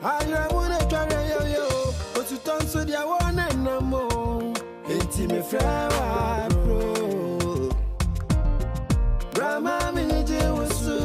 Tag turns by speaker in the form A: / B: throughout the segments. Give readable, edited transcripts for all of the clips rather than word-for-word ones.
A: I would have tried yo, but you turn to the one and no more. It's me flower, bro. Grandma, me, was so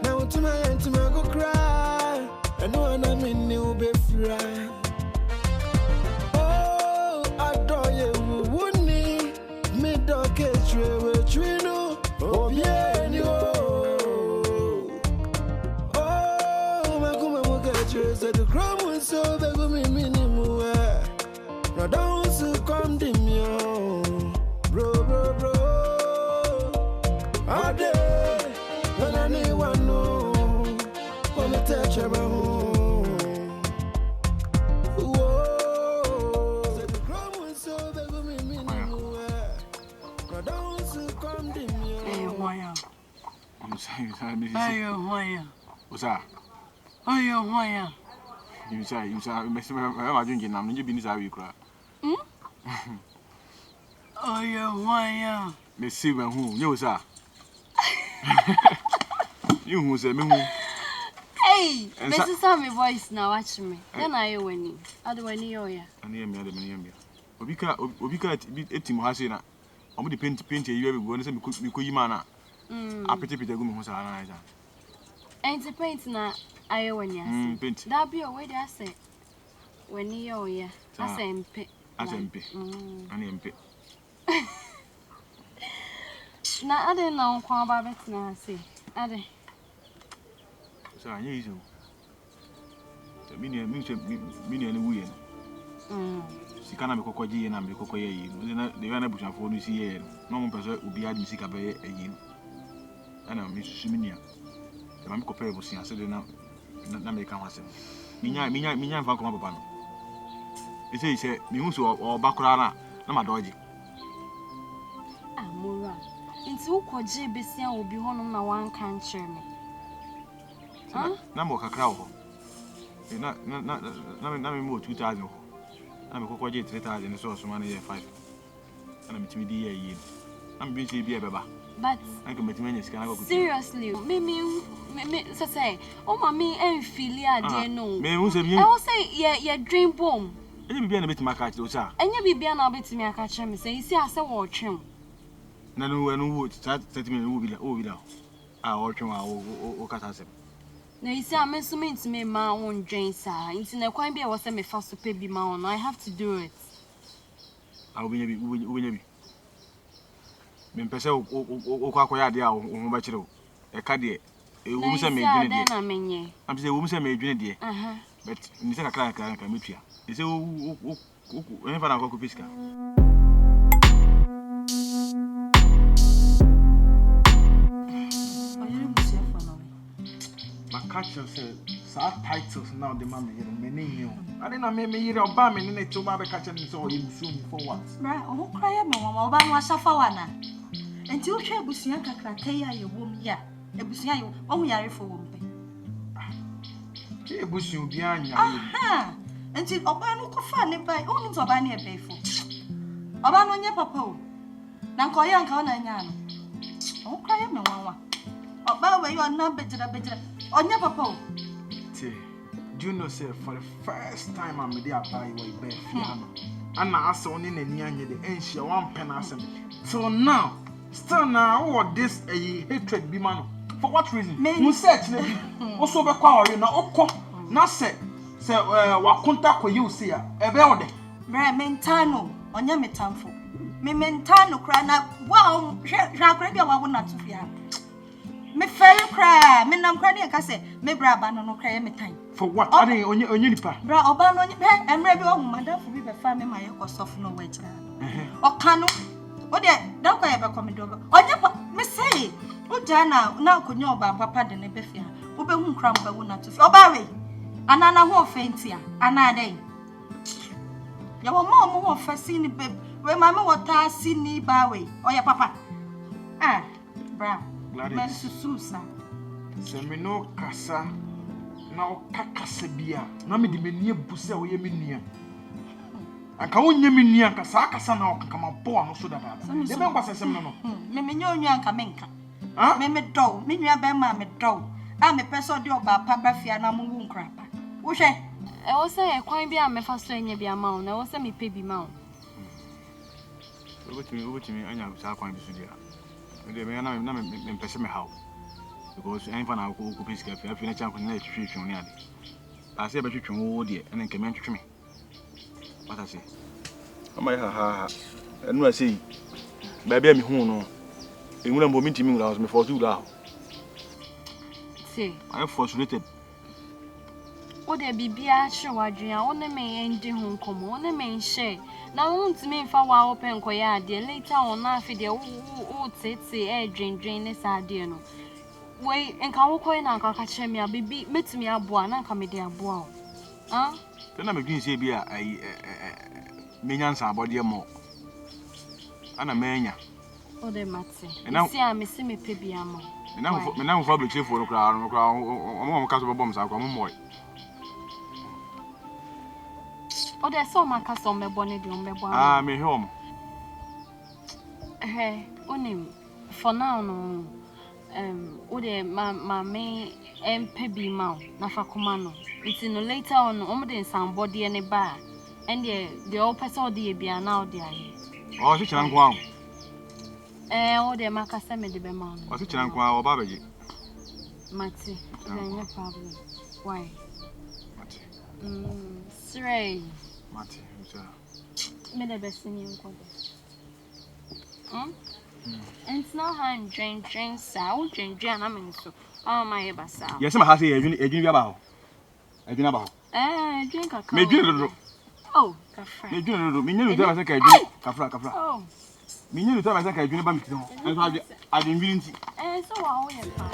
A: now to my end to my go cry. And no one I'm in new be friend. Oh, I adore you, wouldn't me dog catch you with you know. Oh, yeah, you. Oh, my good, my catch you said the crumb was so big with me minimum. Now don't so come to me, bro. All day, when I need one, no, when I touch your home. Whoa, said the crumb was so big with me minimum. Now don't so come to me.
B: Hey, why?
C: I'm saying,
B: Hey, why?
C: Osaa.
B: Hey, why?
C: You say, I'm drinking. I'm not being sorry, cry.
B: Oh, yeah, why?
C: Let's see when who you are. You who say me.
B: Hey, this is how my voice now. Watch me. Then I winning. I do any oya.
C: And hear me. Obika, it's him has na. I'm going to paint you every one. Say me could you man. I pretty go me Osaa.
B: Ain't the paint na I win.
C: Paint.
B: That be a way I say. When you oya, I say MP.
C: As MP. And MP.
B: Na ade na nkwa ba betina ase ade
C: so anya izo so mini ani wuye sika na mekokoji na mekokoye yi no de na bushafo no si ye no mo pese obi adi sika be yi ana me susu mini a de ma me kopere bo sia se de na me ka hwase minya mfa koma papa no ise mi hu so obakora na ma doji
B: amura nti ukoje besia obi honum na wan kan kire me
C: na mo kakra ho na me mo 2000 ho na me kokoje 3000 so so man ye 5 na me timi di ye yi na me bi se bi e beba
B: but
C: I can make me scan go
B: seriously me say o ma me enfili ade no
C: me hu se mi
B: I will say ye dream bomb
C: enye bibia na betima ka kire Osaa
B: enye bibia na betimi aka kire me say isi ase wo twem
C: na no wo statement wo bi da o twem o kasa se
B: na isi amensumint me ma won dwen sa nti na kwan bia wo se me fa so pe bi ma won I have to do it
C: wo benya bi me pese o kwakoya ade a wo ba kire o e ka de e wo se me dwene de
B: na menye
C: am se wo se me dwene de but ni se kakra ka metua e se o en fa na ko piska catch yourself, so titles now the man here, my name. I didn't know me here or Bam and then to my catch and so you soon for what?
D: Right, oh, cry, Mamma, Obama, Safowaa. And you share Busianka Cratea, your womb, ya, a Busian, only are for woman.
C: Hey, Busian behind you.
D: Aha! Until Obano could find it by only to buy near Bayful. Obano, your papa. Nankoyan Kana. Oh, cry, Mamma. Oba, you are not better. On your papa.
C: Do you know, sir, for the first time I'm there by your bed, piano. And I saw in the near the ancient one pen as so now, still now, all this a hatred be man. For what reason? You said, also be quarry now, not said, what contact with you, see a bell.
D: Mentano, on your metamfo. Me mentano cry now. Wow, Shagredia, I would not to fear. Me fair cry, me nam cry, I say, me braba no cry me time.
C: For what? Are they on your nipa?
D: Bra Obano, and maybe oh, madam, for me, the family, my echo soft no way. Or cano, what there, don't I ever come over. On your me say, oh, Jana, now could know about papa the nebefia, who be whom cramp I would not to feel. Barry, and Anna who faint here, another day. Your mom who first seen the babe, where mamma was seen me Barry, or your papa. Ah, bra. Susa.
C: Semino Cassa now Cacasabia. Nami di menia busa or yeminia. I can't yeminia Casacasa now come up poor so that. The members are seminal.
D: Memino Yankamenka. Ah, Meme dough, Minia Bema me dough. I'm a person do about Papa Fiana Moon crapper. Wohwe.
B: E wo say kwan bi a me fa so enya bi ama wo na wo say me pe bi ma wo.
C: Obetimi anya sa kwan bi so dia. Me me na me pese me hawo. Because any fan I go piece cafe, I feel a champion na twetwe ne ade. I say be twetwe wo de na nke me twetwe me. What I say? Ama ha. Enu I say. Baby me hu no. Enwura mbo mi ntimi ngura me for to la.
B: See.
C: I am frustrated.
B: O de bibia hwe wadwea wo ne me endi hu nkomo wo ne me nhye na wo ntimi mfa wa open koya ade later on na afi de wo tete dwendwen ne sa ade no we enka wo koy na anka ka kire me abibi metimi aboa na anka me de aboa o ah
C: Tena me dwin se bi a menya nsa abode mo ana menya
B: o de mate si a me se me pe bia mo
C: me na mfa bloche fo no kra o ka so bom sa kwa mo moy
B: o de so maka so mebo ne de mebo
C: ah me home
B: onim for now no o de ma me empe bi ma na fa koma no nti no later on o mo de nsambode ne ba and the all person de bia na o de aye
C: o si chiran kwa
B: o de maka se me de be ma
C: o si chiran kwa o ba beje
B: mati no problem why
C: mati
B: Sray
C: mati so
B: me de be sini nko and now han drink sa o drink na me so my basa
C: yes ma ha say edwin bia ba ho edwin ba ho
B: drink aka
C: me edwin do
B: oh kafra
C: me edwin do me nyenu ta ba say ka edwin kafra
B: oh
C: me nyenu ta ba say ka edwin ba mi kito en so adin bi nti
B: so wa ho ye pa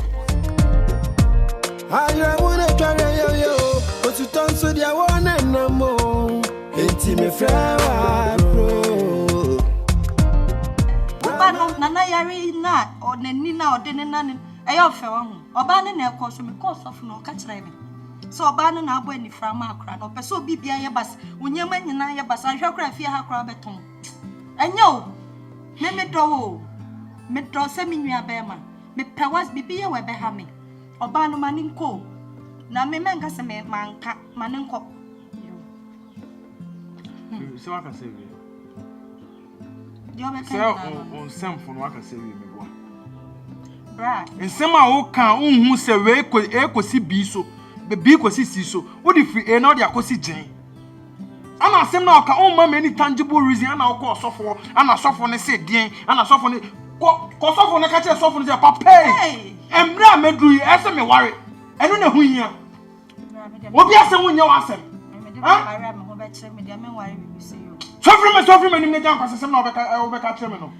A: I wanna try yo, but you turn so dia one and no more. Enti me flower bro.
D: Oba no nana yare na o nani na o de ne na ne eyo fe wo ho. Oba ne na ekọ so me course of no ka kire me. So oba no na abo ani fra ma akra no pese obi bia ye bas. Onyama nyina ye bas ahwe akra fie ha akra beton. Enya o. Me do o. Me do se me nua be ma. Me pewas bibi ye we be ha me. Oba no maninko na me menka se me manka maninko
C: se wa ka se wi
D: yo be
C: se on semfo no wa ka se wi me boa
D: bra
C: ensem a wo kan unhu se we ekosi bi so be bi kosi si so wo di free e na wo di akosi gen ana asem na o ka on ma me any tangible reason ana wo ko osofo ana sofo ne se den ana sofo ne ko sofo ne ka che sofo ne se papa Emra medru yi ese me ware eno na huhia obi asem wo nya wasem
D: ha me ho be kire me dia me ware bi se yo
C: sofri me nim ne jan kwasesem na obeka kire me no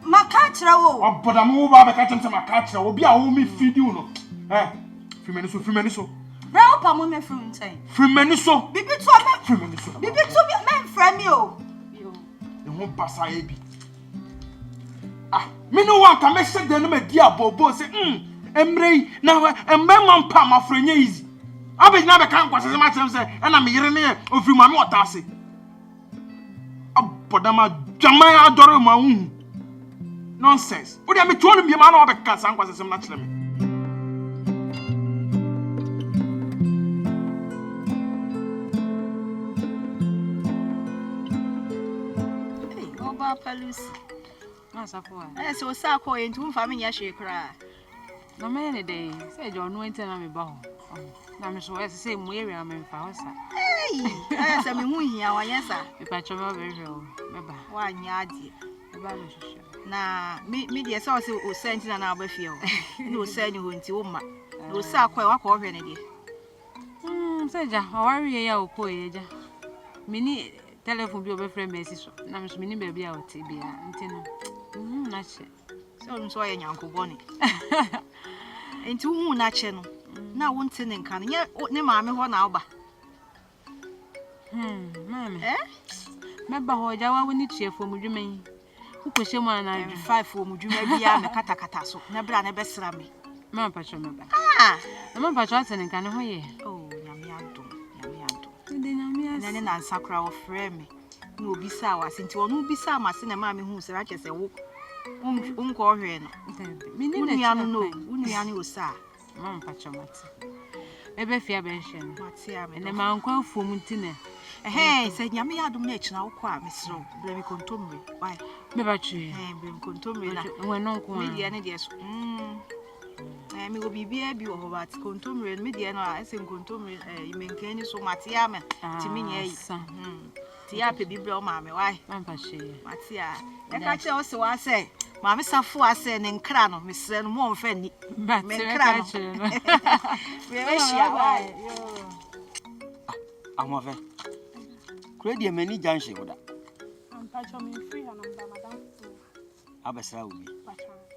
D: maka kire wo
C: oboda mo ba beka kire me maka kire obi a wo mi feedi no fri me ni so
D: bra opa mo me fru nten
C: fri me ni so
D: bibi to me
C: fri me ni so
D: bibi to me mfra mi o
B: yo
C: e ho basa e bi me no one can make sure they no me dia bobo say emrei na emma mpa mafrenye easy abegina be kan kwase ma chem say na me yire ne ofiri ma me otase abodama jaman adore ma hu nonsense o dia me tuolu mi ma na obeka san kwase sem na kire me
E: Oba Palusi Safowaa. So Osaa ko entu mfa me nya hwe kra.
F: No me ne dey. Say jo no ente na me ba ho. Na me so say mu area me mfa ho sa.
E: Hey, say me hu hia wa yesa.
F: Me pa cho me be hwe o. Me ba.
E: Wa nya ade.
F: Me ba me hwe.
E: Na me dey say Osaa nti na ba fie o. Na Osaa ni ho nti wo ma. Na Osaa ko wa ko hwe ne dey.
F: Say ja, awari ya o ko ye ja. Mini telephone bi obefre message so. Na me so mini ba bia o te bia. Nti no. Na che.
E: So nso ya nyanko boni. Enti hu na che no. Na wo nte ne nka ne maame ho na oba.
F: Maame. Me ba ho ja wa woni chiefo mudwuman. Uko she mo na
E: 5 fo mudwuma bia me kata so. Na bra na be sra me.
F: Ma pa cho me ba.
E: Na
F: ma pa cho atene nka ne ho ye.
E: Oh, nyame adom.
F: Ndi nyame as.
E: Na ne na nsakra wo frɛ me. Na obi sa wa sinti onu bi sa ma se na maame hu se ra kyese wo. Unko hwe no.
F: Mini na
E: Unuanu no, unuanu Osaa.
F: Mama pa cho mate. ebe fia benchen
E: Matia me.
F: ene ma nkwa fom ntine
E: Say nyame ya adom na ekina wo kwa mesro. Bla mi kontomre. Why?
F: me ba twi
E: Bla mi kontomre na.
F: we no nko
E: Media ne de so. Me go bibia bi wo ho bat kontomre media no a ese kontomre imenka ni so matia me. Timi nya yi. Ti ya pe biblia o ma me why?
F: Mampa she
E: Matia. E ka che o se wa say Mama Safowaa say ne nkra no mesre no mo mfa ni.
F: but
E: Me
F: me
E: nkra
F: ka
E: no.
F: no
E: We we shia why?
G: Amofe. Kredi mani janshi woda.
H: I'm patching me free and I'm madam.
G: Abesra ubi.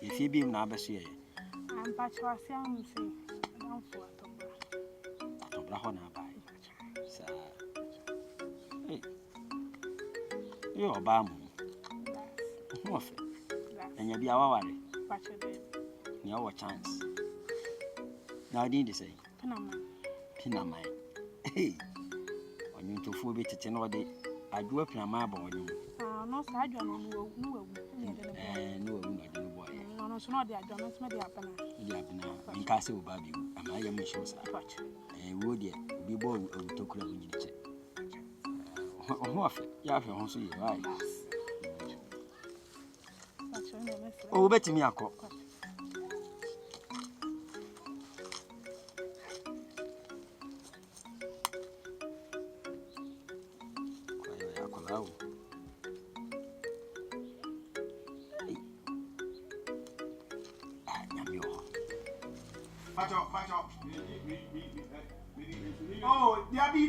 G: If you be na abesu ye.
H: I'm patching myself say down for
G: Atobra ho na bai. Sa. Hey. Yo ba mu. Mofe. Enya bia waware.
H: patching
G: Ni awo chance. Now did you say? Pinama. Hey. Onyu to fu be tete no de adwo pinama ba onyu.
H: no sa adwo no no
G: No de boy.
H: no so no de adwo no so de apana.
G: Di apena. Nka se oba bi. Ama ya me show sa. Wo de obi bo to kura bu nyine che. Oho afa. Ya afa ho so ye, right? Oh, bet me akọ.
C: Oh,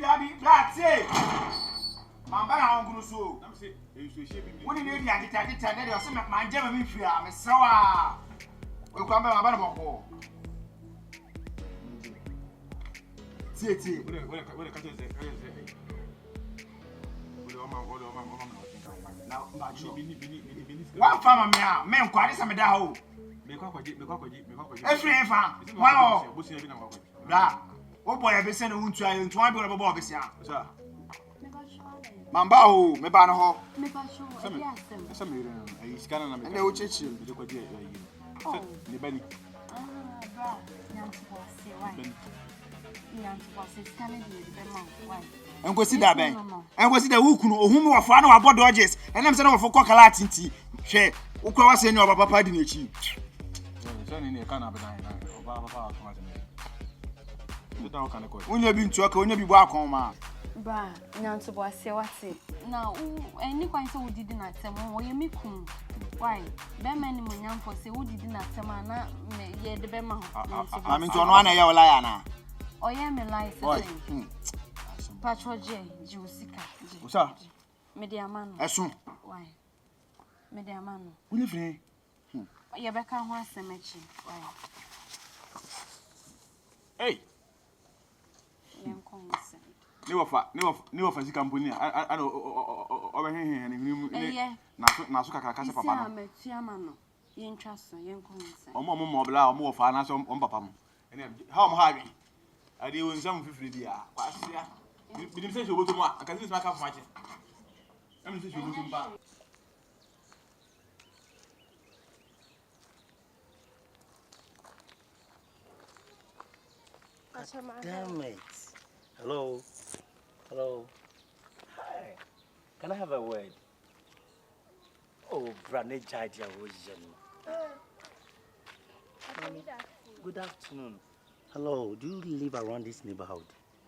C: Dabi, that's it. Mamba na nguru so. Na me say, woni ne di agita na de o se ma nje ma me fia, me sewa. O kwa mba na boko. Tie. Wole ka say. Na mba jo. Wa fa ma me a, me nkwade se me da ha o. Me kwa kwaji. Efri fa. Wa o. Bra. O boy be se na huntu ayo, ntu abi ro bo be se a. So. Mamba o, me ba no ho.
B: Me ba show,
C: Esa me re, scanner na me.
G: Na o chechi.
C: Me ko di ayi. Ni bani.
B: Bra, nyantu wase, why? Nyantu wase, scanner di be man, why?
C: Enkosi da ben. Enkosi da wukunu, ohum wa fa na wa bodo dodges. Enam se na wo fo kala tinti. Hwe, ukwa wase ni oba papa di na chi. So ni e kana be na oba papa akoma se. Nda o kana ko. Onya bi ntu aka, onya bi bo akon ma.
B: Bra, nyantu wase wate. Na eni kwan se wodidi na tem, wo ye mekum. Why? Be mani mo nyamfo se wodidi na tem na me ye de be ma ho.
C: Ami ntu ono ana ye wala ya na.
B: Oye me life se. Patroje, Josika.
C: Osaa.
B: Mediamano.
C: Esun.
B: Why? Mediamano.
C: Woni fre.
B: Ye be ka ho asemechi. Why?
C: Hey.
B: Yen konse.
C: Ni wafa sika mponi ana obehehe ni na so kaka se papa no.
B: Ya metuama no. Yen twaso yen konse.
C: Omo obla omo wafa na so papa mo. Ene ha omo ha adwen. Ade won sam fifiri dia. Kwasia. Bidim se shoboto mo aka se smaka famache. Am se shoboto mba.
G: Damn it. Hello. Hi. Can I have a word? Oh, Brane Jadia was Good afternoon. Hello. Do you live around this neighborhood?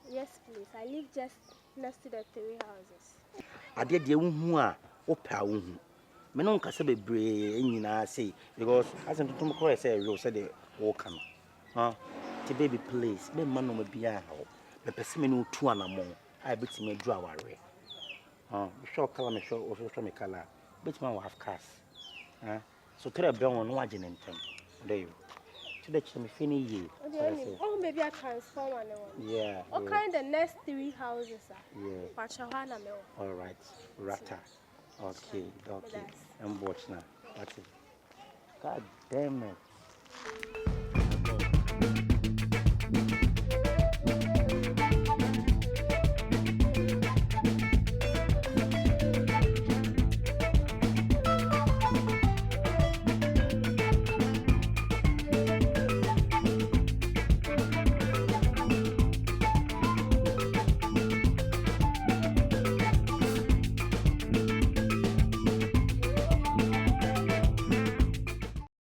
H: Yes, please. I live just next to the 3 houses.
G: I did the one opa won. Me no nka se bebre nyina say because as in to come say you said the walk am. The baby please. Be man no bia ha. Be pese me no tu anamo. I bet me do aware. Sure color me sure also me color. Bet man we have cars. So tell be on no agene ntem. There you. Today me fini ye.
H: Oh, maybe I transform one.
G: Yeah.
H: Okay, the next 3 houses are.
G: Yeah. All right. Rata. Okay. I'm watching now. That's it. God damn it.